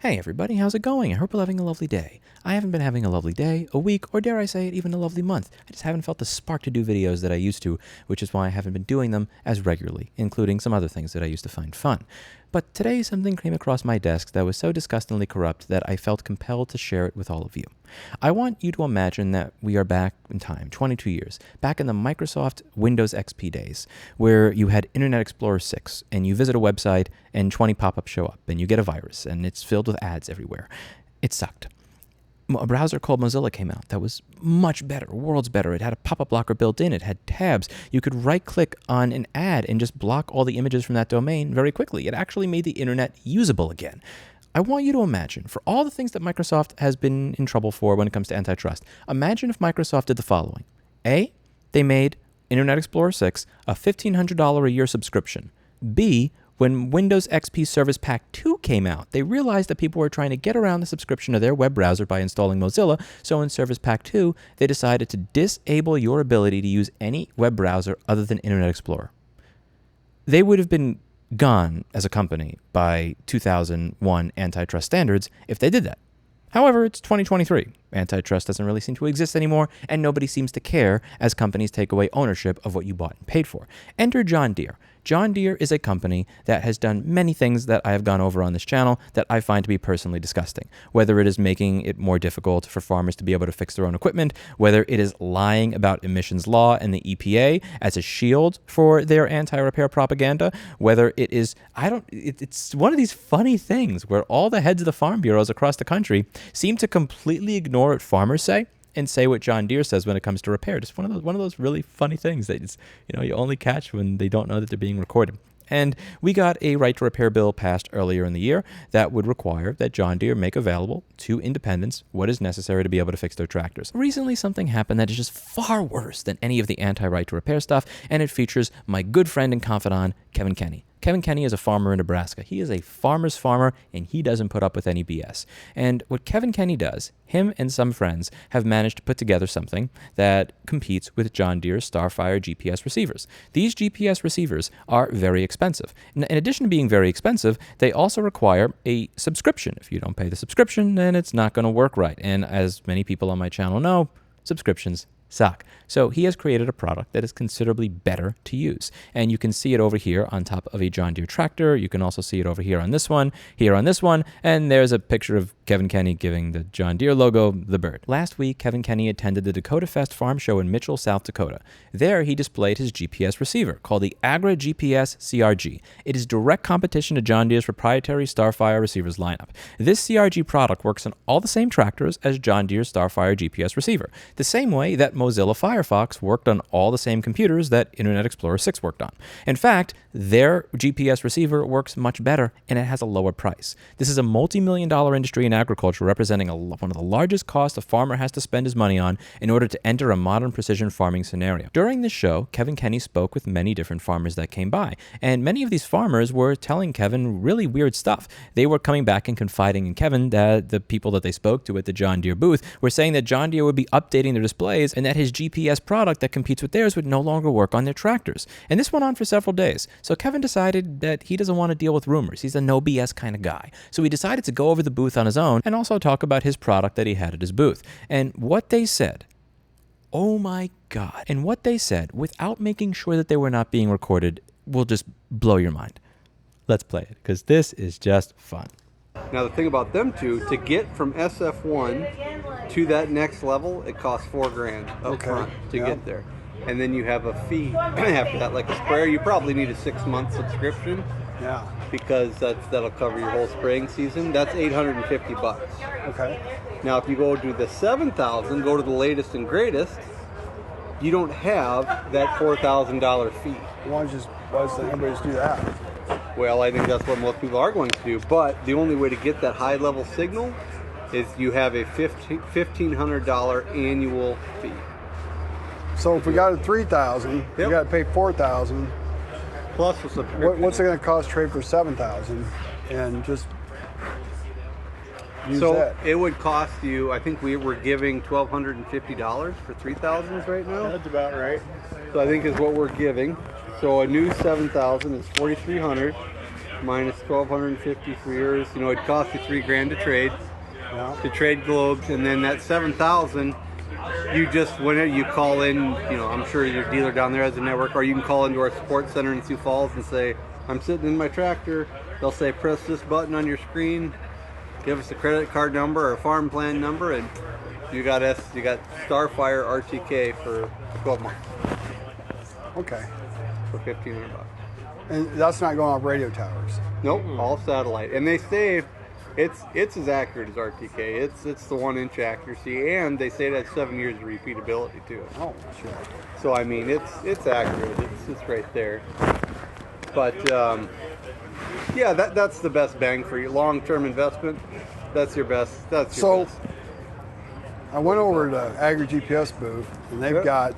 Hey everybody, how's it going? I hope you're having a lovely day. I haven't been having a lovely day, a week, or dare I say it, even a lovely month. I just haven't felt the spark to do videos that I used to, which is why I haven't been doing them as regularly, including some other things that I used to find fun. But today something came across my desk that was so disgustingly corrupt that I felt compelled to share it with all of you. I want you to imagine that we are back in time, 22 years, back in the Microsoft Windows XP days, where you had Internet Explorer 6, and you visit a website, and 20 pop-ups show up, and you get a virus, and it's filled with ads everywhere. It sucked. A browser called Mozilla came out that was much better, worlds better. It had a pop-up blocker built in. It had tabs. You could right-click on an ad and just block all the images from that domain very quickly. It actually made the internet usable again. I want you to imagine, for all the things that Microsoft has been in trouble for when it comes to antitrust, imagine if Microsoft did the following. A, they made Internet Explorer 6 a $1,500 a year subscription. B, when Windows XP Service Pack 2 came out, they realized that people were trying to get around the subscription to their web browser by installing Mozilla, so in Service Pack 2, they decided to disable your ability to use any web browser other than Internet Explorer. They would have been gone as a company by 2001 antitrust standards if they did that. However, it's 2023. Antitrust doesn't really seem to exist anymore, and nobody seems to care as companies take away ownership of what you bought and paid for. Enter John Deere. John Deere is a company that has done many things that I have gone over on this channel that I find to be personally disgusting. Whether it is making it more difficult for farmers to be able to fix their own equipment, whether it is lying about emissions law and the EPA as a shield for their anti-repair propaganda, whether it is, it's one of these funny things where all the heads of the farm bureaus across the country seem to completely ignore what farmers say and say what John Deere says when it comes to repair. Just one of those really funny things that you only catch when they don't know that they're being recorded. And we got a right to repair bill passed earlier in the year that would require that John Deere make available to independents what is necessary to be able to fix their tractors. Recently, something happened that is just far worse than any of the anti-right to repair stuff, and it features my good friend and confidant, Kenney. Kevin Kenney is a farmer in Nebraska. He is a farmer's farmer, and he doesn't put up with any BS. And what Kevin Kenney does, him and some friends have managed to put together something that competes with John Deere's Starfire GPS receivers. These GPS receivers are very expensive. In addition to being very expensive, they also require a subscription. If you don't pay the subscription, then it's not going to work right. And as many people on my channel know, subscriptions suck. So he has created a product that is considerably better to use. And you can see it over here on top of a John Deere tractor. You can also see it over here on this one, and there's a picture of Kevin Kenney giving the John Deere logo the bird. Last week, Kevin Kenney attended the dakotafest farm show in Mitchell, South Dakota. There, he displayed his GPS receiver called the Agra GPS CRG. It is direct competition to John Deere's proprietary Starfire receivers lineup. This CRG product works on all the same tractors as John Deere's Starfire GPS receiver, the same way that Mozilla Firefox worked on all the same computers that Internet Explorer 6 worked on. In fact, their GPS receiver works much better, and it has a lower price. This is a multi-million-dollar industry in agriculture, representing one of the largest costs a farmer has to spend his money on in order to enter a modern precision farming scenario. During this show, Kevin Kenney spoke with many different farmers that came by, and many of these farmers were telling Kevin really weird stuff. They were coming back and confiding in Kevin that the people that they spoke to at the John Deere booth were saying that John Deere would be updating their displays and that his GPS product that competes with theirs would no longer work on their tractors. And this went on for several days. So Kevin decided that he doesn't want to deal with rumors. He's a no BS kind of guy. So he decided to go over the booth on his own and also talk about his product that he had at his booth. And what they said, oh my God. And what they said, without making sure that they were not being recorded, will just blow your mind. Let's play it, because this is just fun. Now the thing about them two, to get from SF1 to that next level, it costs $4,000 up front to get there. And then you have a fee after that, like a sprayer. You probably need a 6-month subscription. Yeah. Because that'll cover your whole spraying season. That's $850. Okay. Now if you go to the 7,000, go to the latest and greatest, you don't have that $4,000 fee. Why does everybody just do that? Well, I think that's what most people are going to do. But the only way to get that high-level signal is you have a $1,500 annual fee. So if we got it 3,000, you got to pay 4,000. Plus the subscription. What's it going to cost trade for 7,000? And just use that. It would cost you, I think we're giving $1,250 for 3,000s right now. That's about right. So I think is what we're giving. So a new 7,000 is $4,300. minus 1,250 for yours. You know, it cost you $3 grand to trade. Yeah. To trade globes, and then that 7,000, you just whenever you call in, you know, I'm sure your dealer down there has a network, or you can call into our support center in Sioux Falls and say, I'm sitting in my tractor. They'll say, press this button on your screen, give us a credit card number or a farm plan number, and you got Starfire RTK for 12 months. Okay. For $1,500. And that's not going off radio towers. Nope, all satellite. And they say it's as accurate as RTK. It's the 1-inch accuracy, and they say it has 7 years of repeatability to it. Oh, sure. So I mean, it's accurate. It's right there. But yeah, that's the best bang for your long-term investment. That's your best. That's your best. I went over to Agri GPS booth, and they've got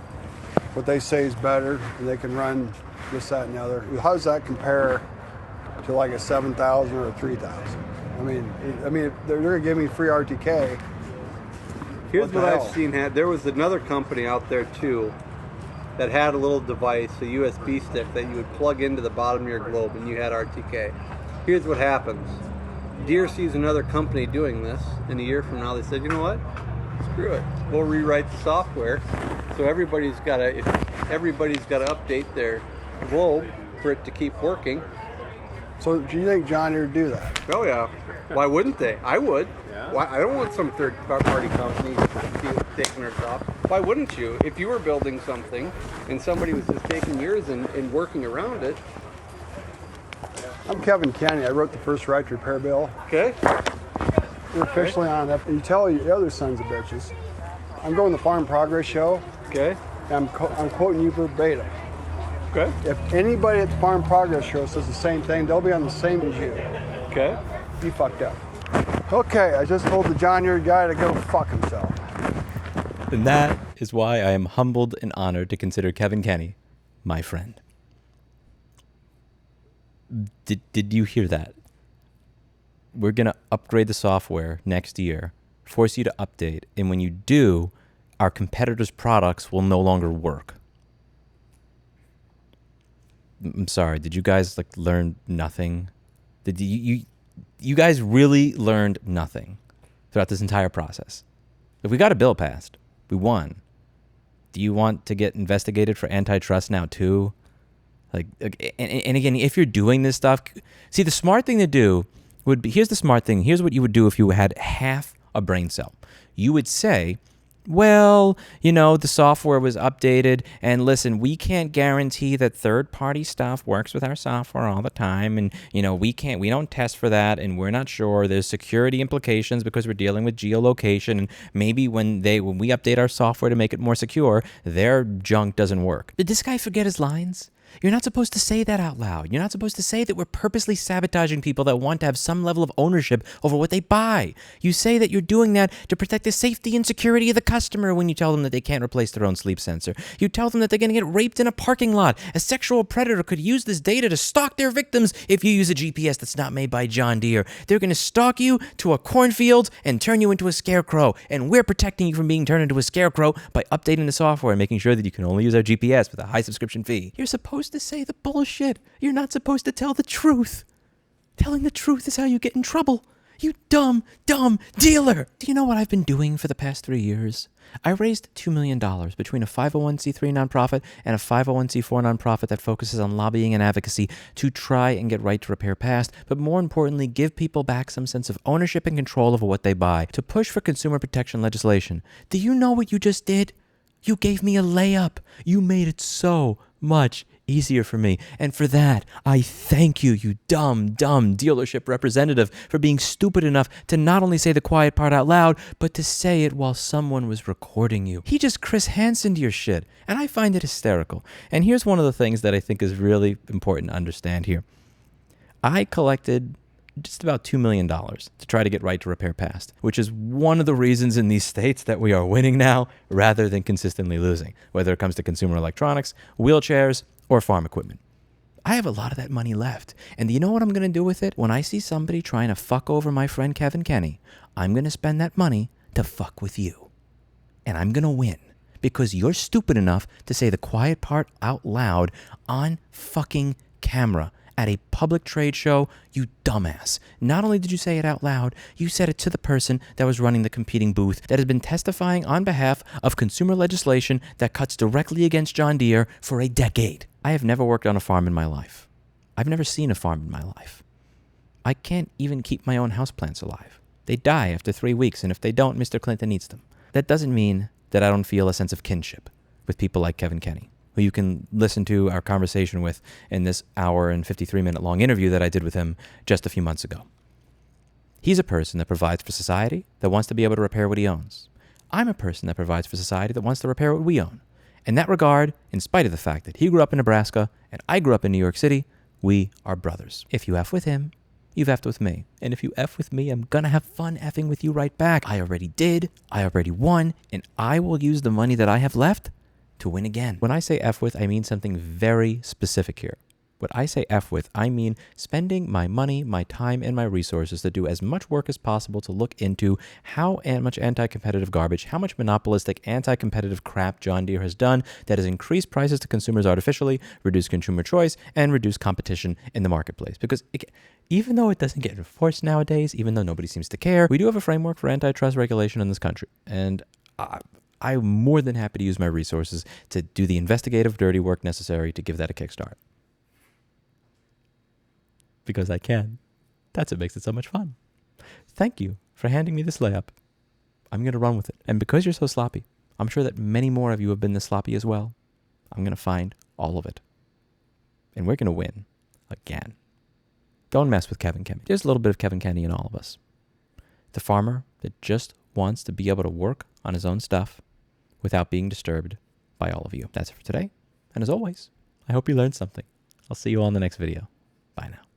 what they say is better, and they can run this, that, and the other. How does that compare to like a 7,000 or a 3,000? I mean, if they're going to give me free RTK. Here's what I've seen. There was another company out there too that had a little device, a USB stick that you would plug into the bottom of your globe, and you had RTK. Here's what happens. Deere sees another company doing this, and a year from now they said, you know what? Screw it. We'll rewrite the software. So everybody's got to update their globe for it to keep working. So do you think John Deere would do that? Oh yeah. Why wouldn't they? I would. Yeah. Why? I don't want some third-party company taking our job. Why wouldn't you? If you were building something and somebody was just taking yours and working around it. I'm Kevin Kenney. I wrote the first right to repair bill. Okay. We're officially on that. You tell the other sons of bitches. I'm going to the Farm Progress Show. Okay. And I'm quoting you verbatim. Okay. If anybody at the Farm Progress Show says the same thing, they'll be on the same as you. Okay. You fucked up. Okay, I just told the John Deere guy to go fuck himself. And that is why I am humbled and honored to consider Kevin Kenney my friend. Did you hear that? We're going to upgrade the software next year, force you to update, and when you do, our competitors' products will no longer work. I'm sorry, did you guys learn nothing? Did you guys really learned nothing throughout this entire process? If we got a bill passed, we won. Do you want to get investigated for antitrust now too? And again, if you're doing this stuff, see, the smart thing to do would be, here's the smart thing. Here's what you would do if you had half a brain cell. You would say, well, the software was updated, and listen, we can't guarantee that third-party stuff works with our software all the time, and we don't test for that, and we're not sure. There's security implications because we're dealing with geolocation, and maybe when we update our software to make it more secure, their junk doesn't work. Did this guy forget his lines? You're not supposed to say that out loud. You're not supposed to say that we're purposely sabotaging people that want to have some level of ownership over what they buy. You say that you're doing that to protect the safety and security of the customer when you tell them that they can't replace their own sleep sensor. You tell them that they're going to get raped in a parking lot. A sexual predator could use this data to stalk their victims if you use a GPS that's not made by John Deere. They're going to stalk you to a cornfield and turn you into a scarecrow. And we're protecting you from being turned into a scarecrow by updating the software and making sure that you can only use our GPS with a high subscription fee. You're supposed to say the bullshit. You're not supposed to tell the truth. Telling the truth is how you get in trouble. You dumb dealer. Do you know what I've been doing for the past 3 years? I raised $2 million between a 501c3 nonprofit and a 501c4 nonprofit that focuses on lobbying and advocacy to try and get right to repair past, but more importantly, give people back some sense of ownership and control over what they buy, to push for consumer protection legislation. Do you know what you just did? You gave me a layup. You made it so much easier for me. And for that, I thank you, you dumb dealership representative, for being stupid enough to not only say the quiet part out loud, but to say it while someone was recording you. He just Chris Hansen'd your shit, and I find it hysterical. And here's one of the things that I think is really important to understand here. I collected just about $2 million to try to get right to repair past, which is one of the reasons in these states that we are winning now rather than consistently losing, whether it comes to consumer electronics, wheelchairs, or farm equipment. I have a lot of that money left. And do you know what I'm going to do with it? When I see somebody trying to fuck over my friend Kevin Kenney, I'm going to spend that money to fuck with you. And I'm going to win because you're stupid enough to say the quiet part out loud on fucking camera at a public trade show, you dumbass. Not only did you say it out loud, you said it to the person that was running the competing booth that has been testifying on behalf of consumer legislation that cuts directly against John Deere for a decade. I have never worked on a farm in my life. I've never seen a farm in my life. I can't even keep my own houseplants alive. They die after 3 weeks, and if they don't, Mr. Clinton eats them. That doesn't mean that I don't feel a sense of kinship with people like Kevin Kenney, who you can listen to our conversation with in this hour and 53-minute long interview that I did with him just a few months ago. He's a person that provides for society that wants to be able to repair what he owns. I'm a person that provides for society that wants to repair what we own. In that regard, in spite of the fact that he grew up in Nebraska and I grew up in New York City, we are brothers. If you F with him, you've F'd with me. And if you F with me, I'm gonna have fun effing with you right back. I already did, I already won, and I will use the money that I have left to win again. When I say F with, I mean something very specific here. When I say F with, I mean spending my money, my time, and my resources to do as much work as possible to look into how much anti-competitive garbage, how much monopolistic anti-competitive crap John Deere has done that has increased prices to consumers artificially, reduced consumer choice, and reduced competition in the marketplace. Because even though it doesn't get enforced nowadays, even though nobody seems to care, we do have a framework for antitrust regulation in this country. And I'm more than happy to use my resources to do the investigative, dirty work necessary to give that a kickstart. Because I can. That's what makes it so much fun. Thank you for handing me this layup. I'm going to run with it. And because you're so sloppy, I'm sure that many more of you have been this sloppy as well. I'm going to find all of it. And we're going to win again. Don't mess with Kevin Kenney. There's a little bit of Kevin Kenney in all of us. The farmer that just wants to be able to work on his own stuff without being disturbed by all of you. That's it for today. And as always, I hope you learned something. I'll see you all in the next video. Bye now.